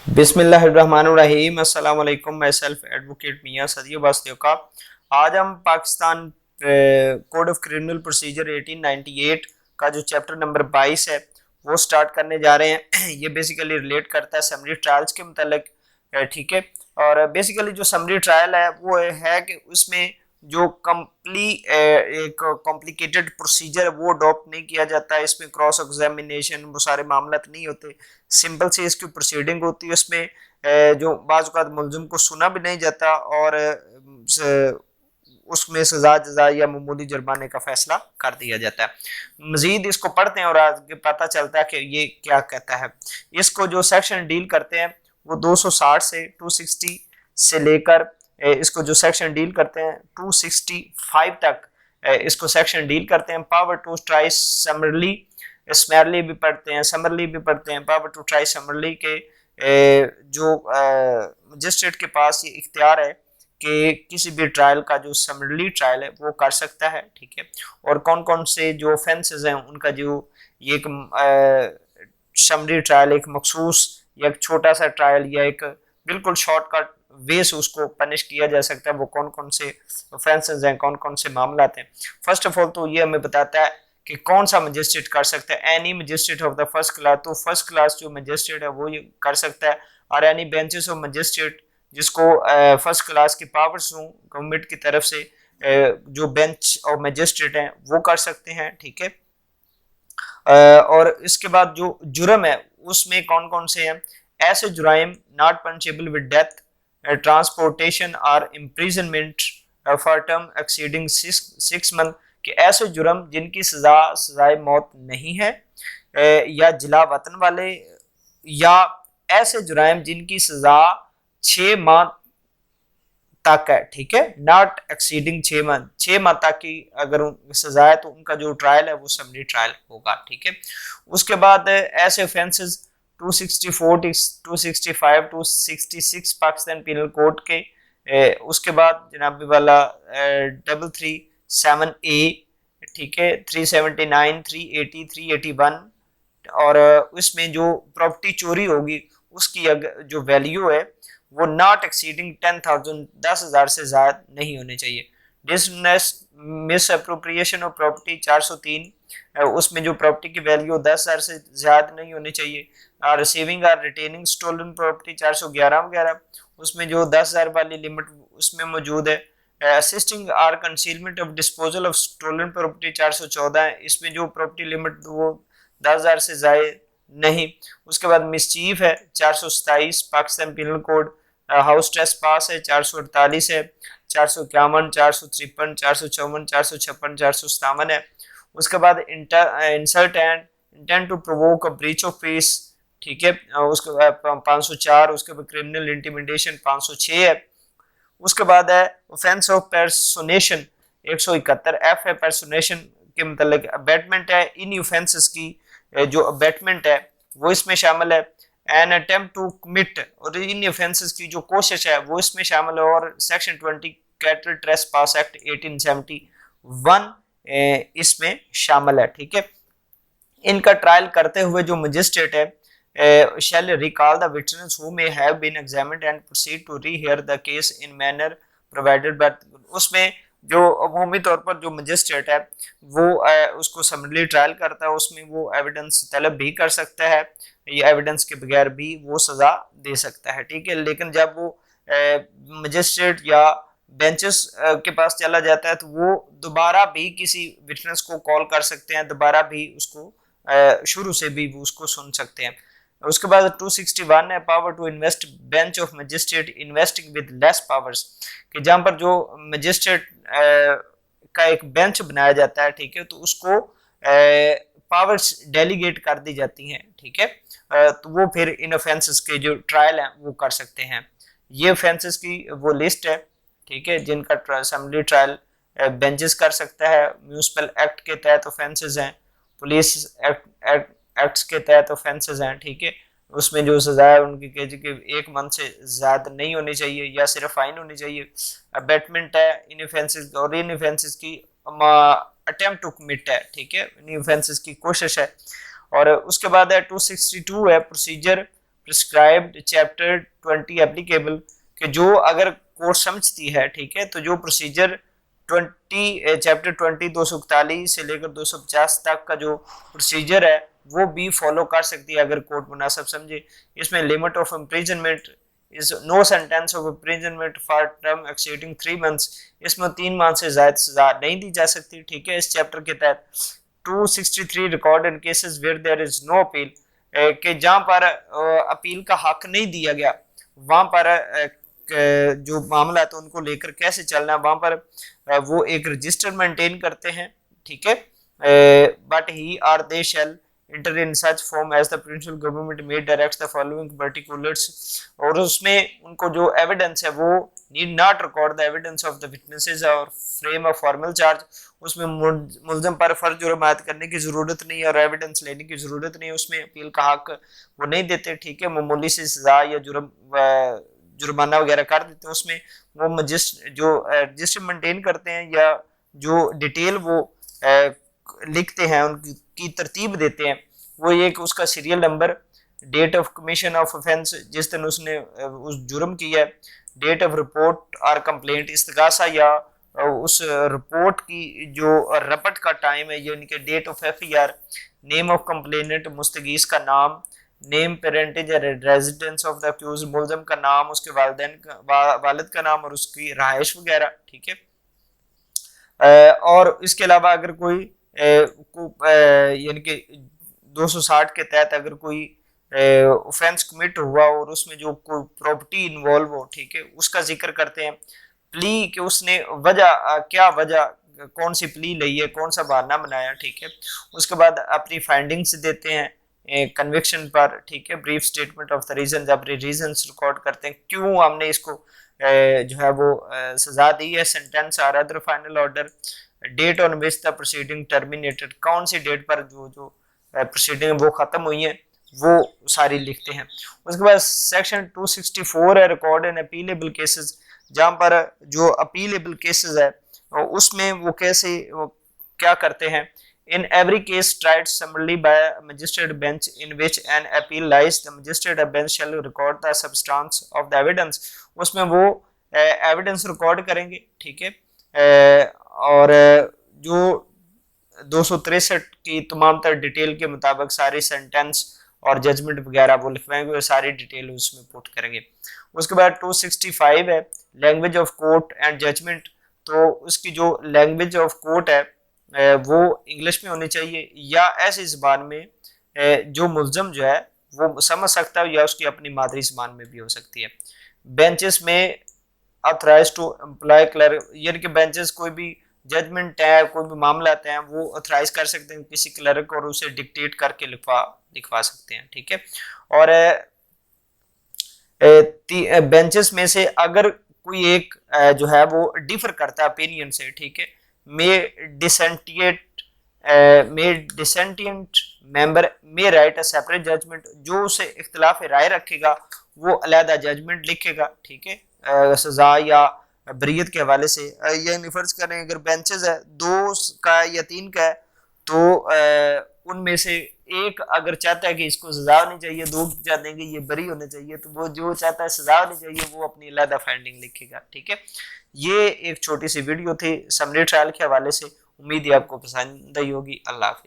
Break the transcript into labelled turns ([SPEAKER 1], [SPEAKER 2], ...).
[SPEAKER 1] बिस्मिल्लाहिर्रहमानिर्रहीम। अस्सलाम वालेकुम। मैं सेल्फ एडवोकेट मियां सदियो वास्तव का। आज हम Pakistan code of criminal procedure 1898 का जो चैप्टर नंबर 22 है वो स्टार्ट करने जा रहे हैं। ये बेसिकली रिलेट करता है समरी ट्रायल्स के मतलब, ठीक है। और बेसिकली जो समरी ट्रायल है वो है कि उसमें जो एक कॉम्प्लिकेटेड प्रोसीजर है वो अडॉप्ट नहीं किया जाता है। इसमें क्रॉस एग्जामिनेशन वो सारे मामला नहीं होते, सिंपल से इसकी प्रोसीडिंग होती है। उसमें जो बाज़ औक़ात मुल्ज़िम को सुना भी नहीं जाता और उसमें सजा जजा या मामूली जुर्माने का फैसला कर दिया जाता है। मजीद इसको पढ़ते हैं और आगे पता चलता है कि ये क्या कहता है। इसको जो सेक्शन डील करते हैं वो 260 से 260 से लेकर इसको जो सेक्शन डील करते हैं 265 तक इसको सेक्शन डील करते हैं। पावर टू ट्राई समरली, स्मैरली भी पढ़ते हैं, समरली भी पढ़ते हैं। पावर टू ट्राई समरली के जो मजिस्ट्रेट के पास ये इख्तियार है कि किसी भी ट्रायल का जो समरली ट्रायल है वो कर सकता है, ठीक है। और कौन कौन से जो ऑफेंसेस हैं उनका जो ये एक समरी ट्रायल एक मखसूस या एक छोटा सा ट्रायल या एक बिल्कुल शॉर्टकट वे से उसको पनिश किया जा सकता है, वो कौन कौन से ऑफेंसेस हैं, कौन कौन से मामला हैं। फर्स्ट ऑफ ऑल तो ये हमें बताता है कि कौन सा मजिस्ट्रेट कर सकता है। Any magistrate of the first class, तो फर्स्ट क्लास जो मजिस्ट्रेट है वो ये कर सकता है। और एनी बेंचेस ऑफ मजिस्ट्रेट जिसको फर्स्ट क्लास की पावर्स हों गवर्नमेंट की तरफ से, जो बेंच ऑफ मजिस्ट्रेट हैं वो कर सकते हैं, ठीक है। और इसके बाद जो जुर्म है उसमें कौन कौन से हैं। ऐसे जुराइम not punishable with death, transportation और imprisonment for term exceeding 6 month, कि ऐसे जुर्म जिनकी सजाए मौत नहीं है, या जिला वतन वाले, या ऐसे जुराइम जिनकी सजा 6 माह तक है, ठीक है। नॉट एक्सीडिंग 6 मंथ, 6 माह तक की अगर सजा है तो उनका जो ट्रायल है वो समरी ट्रायल होगा, ठीक है। उसके बाद ऐसे ऑफेंसेस 264, 265, 266 पाकिस्तान पिनल कोड के, उसके बाद जनाब वाला 337A, ठीक है, 379, 380, 381। और उसमें जो प्रॉपर्टी चोरी होगी उसकी जो वैल्यू है वो नॉट एक्सीडिंग 10,000, 10,000 से ज्यादा नहीं होने चाहिए। डिसनेस मिस अप्रोप्रिएशन ऑफ प्रॉपर्टी 403, उसमें जो प्रॉपर्टी की वैल्यू 10,000 से ज्यादा नहीं होनी चाहिए। रिसीविंग और रिटेनिंग स्टोलन प्रॉपर्टी 411 वगैरह, उसमें जो 10,000 वाली लिमिट उसमें मौजूद है। Assisting or concealment of disposal of stolen property 414 है, इसमें जो प्रॉपर्टी लिमिट वो 10,000 से ज्यादा नहीं। उसके बाद मिसचीफ है 427 Pakistan penal code. House trespass है 448 है, 451, 453, 454, 456, 457 है। उसके बाद insult and intent to provoke a breach of peace, ठीक है, उसके बाद 504। उसके बाद क्रिमिनल इंटिमिडेशन 506 है। उसके बाद है ऑफेंस ऑफ पर्सोनेशन 171 एफ है। पर्सोनेशन के मतलब अबेटमेंट है। इन ऑफेंसेस की जो अबेटमेंट है वो इसमें शामिल है। एन अटेम्प्ट टू कमिट, और इन ऑफेंसेस की जो कोशिश है वो इसमें शामिल है। और सेक्शन 20 कैटल ट्रेसपास एक्ट 1871 इसमें शामिल है, ठीक है। इनका ट्रायल करते हुए जो मजिस्ट्रेट है shall recall the witness who may have been examined and proceed to rehear the case in manner provided by, उसमें जो अमूमी तौर पर जो मजिस्ट्रेट है वो उसको समरली ट्रायल करता है, उसमें वो एविडेंस तलब भी कर सकता है या एविडेंस के बगैर भी वो सजा दे सकता है, ठीक है। लेकिन जब वो मजिस्ट्रेट या बेंचेस के पास चला जाता है तो वो दोबारा भी किसी विटनेस को कॉल कर सकते हैं, दोबारा भी उसको शुरू से भी वो उसको सुन सकते हैं। उसके बाद 261 है power to invest bench of magistrate investing with less powers, कि जहाँ पर जो मजिस्ट्रेट का एक बेंच बनाया जाता है, ठीक है, तो उसको पावर्स डेलीगेट कर दी जाती हैं, ठीक है। तो वो फिर इन ऑफेंसेस के जो ट्रायल हैं वो कर सकते हैं। ये ऑफेंसेस की वो लिस्ट है, ठीक है, जिनका असेंबली ट्रायल बेंचेस कर सकता है। म्यूनिसिपल एक्ट के तहत ऑफेंसेस हैं, पुलिस एक्ट्स के तहत ऑफेंसेस हैं, ठीक है। उसमें जो सजा है उनकी केजी के 1 मंथ से ज्यादा नहीं होनी चाहिए या सिर्फ फाइन होनी चाहिए। अबेटमेंट है इन ऑफेंसेस, और इन ऑफेंसेस की अटेम्प्ट टू कमिट है, ठीक है, इन ऑफेंसेस की कोशिश है। और उसके बाद है 262 है प्रिस्क्राइब्ड चैप्टर 20 एप्लीकेबल, कि जो अगर कोर्ट समझती है, ठीक है, तो जो प्रोसीजर 20 चैप्टर 20 241 से लेकर 250 तक का जो प्रोसीजर है वो भी फॉलो कर सकती है अगर कोर्ट मुनासिब समझे। इसमें limit of imprisonment is no sentence of imprisonment for term exceeding 3 months, इसमें 3 माह से ज्यादा सजा नहीं दी जा सकती, ठीक है, इस चैप्टर के तहत। 263 record in cases where there is no appeal, कि जहां पर अपील का हक नहीं दिया गया वहां पर जो मामला है तो उनको लेकर कैसे चलना है, वहां पर वो एक रजिस्टर मेंटेन करते हैं, ठीक है, but he are they shall enter in such form as the provincial government may direct the following particulars, और उसमें उनको जो एविडेंस है वो need not record the evidence of the witnesses or frame a formal charge, उसमें मुल्ज़म पर फर्ज जुर्मात करने की ज़रूरत नहीं और एविडेंस लेने की ज़रूरत नहीं, उसमें अपील का हक वो नहीं देते, ठीक है, मामूली सी सजा या जुर्माना वगैरह कर देते हैं, उसमें वो रजिस्टर मेंटेन करते हैं या जो डिटेल वो लिखते हैं उनकी तरतीब देते हैं, वो एक उसका serial number, date of commission of offence जिस दिन उसने उस जुर्म किया है, डेट ऑफ रिपोर्ट और कंप्लेंट इस्तगासा या उस रिपोर्ट की जो रपट का टाइम है यानी कि date of FIR, name of complainant मुस्तगीस का नाम, name parentage residence of the accused मुल्ज़म का नाम, उसके वालिद का नाम और उसकी रहायश वगैरह, ठीक है। और इसके अलावा अगर कोई यानी कि 260 के तहत अगर कोई ऑफेंस कमिट हुआ और उसमें जो कोई प्रॉपर्टी इन्वॉल्व हो, ठीक है, उसका जिक्र करते हैं। प्ली कि उसने क्या वजह कौन सी प्ली ली है, कौन सा बहाना बनाया, ठीक है, उसके बाद अपनी फाइंडिंग्स देते हैं कन्विक्शन पर, ठीक है, brief statement of the reason, अपने रीजंस रिकॉर्ड करते हैं क्यों हमने इसको जो है वो सजा दी है, सेंटेंस और other final order, date on which the proceeding terminated, कौन सी डेट पर जो प्रोसीडिंग वो खत्म हुई है वो सारी लिखते हैं। उसके बाद सेक्शन 264 है रिकॉर्ड इन अपीलेबल केसेस, जहां पर जो अपीलेबल केसेस है उसमें वो कैसे क्या करते हैं। In every case tried summarily by magistrate bench in which an appeal lies the magistrate bench shall record the substance of the evidence, उसमें वो एविडेंस रिकॉर्ड करेंगे, ठीक है, और जो 263 की तमाम तर डिटेल के मुताबिक सारी सेंटेंस और जजमेंट वगैरह वो लिखवाएंगे और सारी डिटेल उसमें पुट करेंगे। उसके बाद 265 है language of court and judgement, तो उसकी जो लैंग्वेज ऑफ कोर्ट है वो इंग्लिश में होनी चाहिए या ऐसी ज़बान में जो मुल्ज़म जो है वो समझ सकता है या उसकी अपनी मादरी ज़बान में भी हो सकती है। बेंचेस में ऑथराइज टू एम्प्लॉय क्लर्क, यानी कि बेंचेस कोई भी जजमेंट है कोई भी मामला आते हैं वो ऑथराइज कर सकते हैं किसी क्लर्क और उसे डिक्टेट करके लिखवा सकते हैं, ठीक है। और बेंचेस में से अगर कोई एक जो है वो डिफर करता है ओपिनियन से, ठीक है, may dissentient member may write a separate judgment, जो उसे इख्तिलाफ राय रखेगा वो अलहदा जजमेंट लिखेगा, ठीक है, सजा या बरीयत के हवाले से। यानी फर्ज करें अगर बेंचेस है 2 का या 3 का है तो उनमें से एक अगर चाहता है कि इसको सजा होनी चाहिए, 2 चाहते हैं कि ये बरी होने चाहिए, तो वो जो चाहता है सजा होनी चाहिए वो अपनी अलहदा फाइंडिंग लिखेगा, ठीक है। ये एक छोटी सी वीडियो थी समरी ट्रायल के हवाले से, उम्मीद है आपको पसंद आई होगी। अल्लाह हाफिज़।